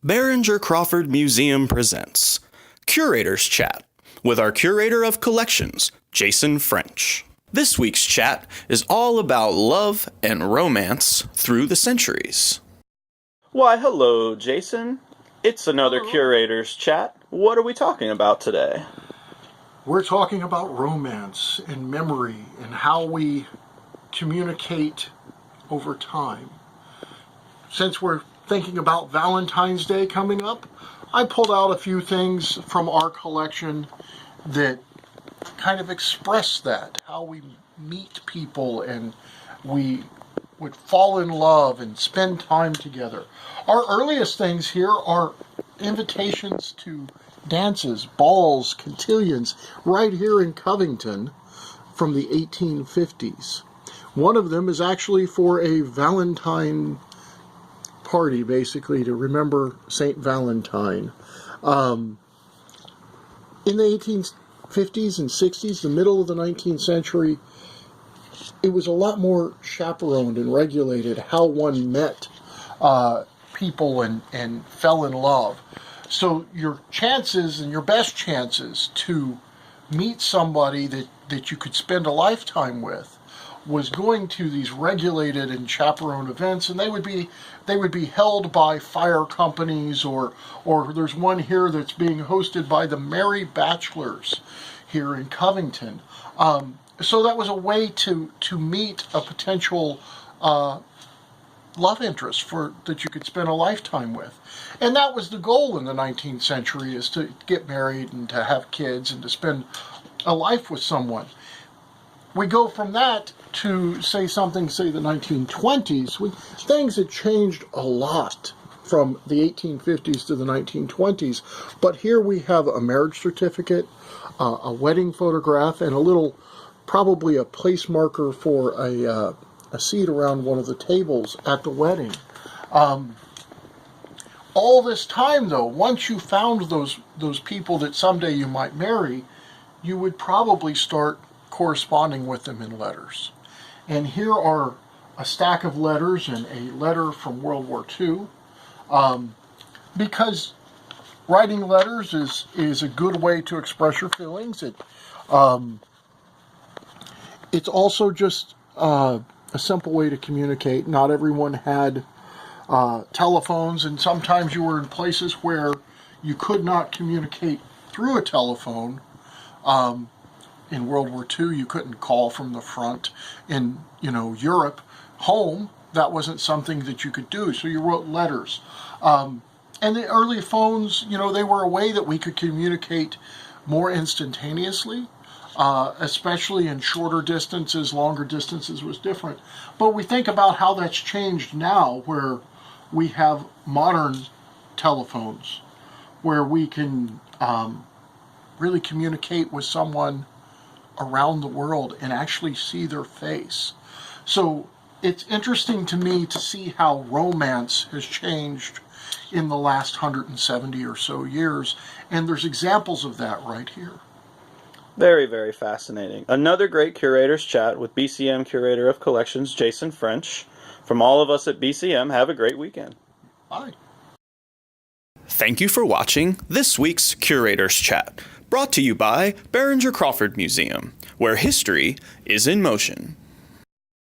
Behringer-Crawford Museum presents Curator's Chat with our Curator of Collections, Jason French. This week's chat is all about love and romance through the centuries. Why, hello, Jason. It's another Curator's Chat. What are we talking about today? We're talking about romance and memory and how we communicate over time. Since we're thinking about Valentine's Day coming up, I pulled out a few things from our collection that kind of express that, how we meet people and we would fall in love and spend time together. Our earliest things here are invitations to dances, balls, cotillions, right here in Covington from the 1850s. One of them is actually for a Valentine party, basically, to remember Saint Valentine. In the 1850s and 60s, the middle of the 19th century, it was a lot more chaperoned and regulated how one met people and fell in love. So your chances and your best chances to meet somebody that you could spend a lifetime with was going to these regulated and chaperoned events, and they would be held by fire companies, or there's one here that's being hosted by the Merry Bachelors here in Covington. So that was a way to meet a potential love interest that you could spend a lifetime with. And that was the goal in the 19th century, is to get married and to have kids and to spend a life with someone. We go from that to say the 1920s. Things had changed a lot from the 1850s to the 1920s, but here we have a marriage certificate, a wedding photograph, and probably a place marker for a seat around one of the tables at the wedding. All this time, though, once you found those people that someday you might marry, you would probably start corresponding with them in letters. And here are a stack of letters and a letter from World War II. Because writing letters is a good way to express your feelings. It's also just a simple way to communicate. Not everyone had telephones, and sometimes you were in places where you could not communicate through a telephone. In World War II, you couldn't call from the front. In Europe, home, that wasn't something that you could do, so you wrote letters. And the early phones, they were a way that we could communicate more instantaneously, especially in shorter distances. Longer distances was different. But we think about how that's changed now, where we have modern telephones, where we can really communicate with someone around the world and actually see their face. So it's interesting to me to see how romance has changed in the last 170 or so years, and there's examples of that right here. Very, very fascinating. Another great Curator's Chat with BCM Curator of Collections, Jason French. From all of us at BCM, have a great weekend. Bye. Thank you for watching this week's Curator's Chat, brought to you by Behringer-Crawford Museum, where history is in motion.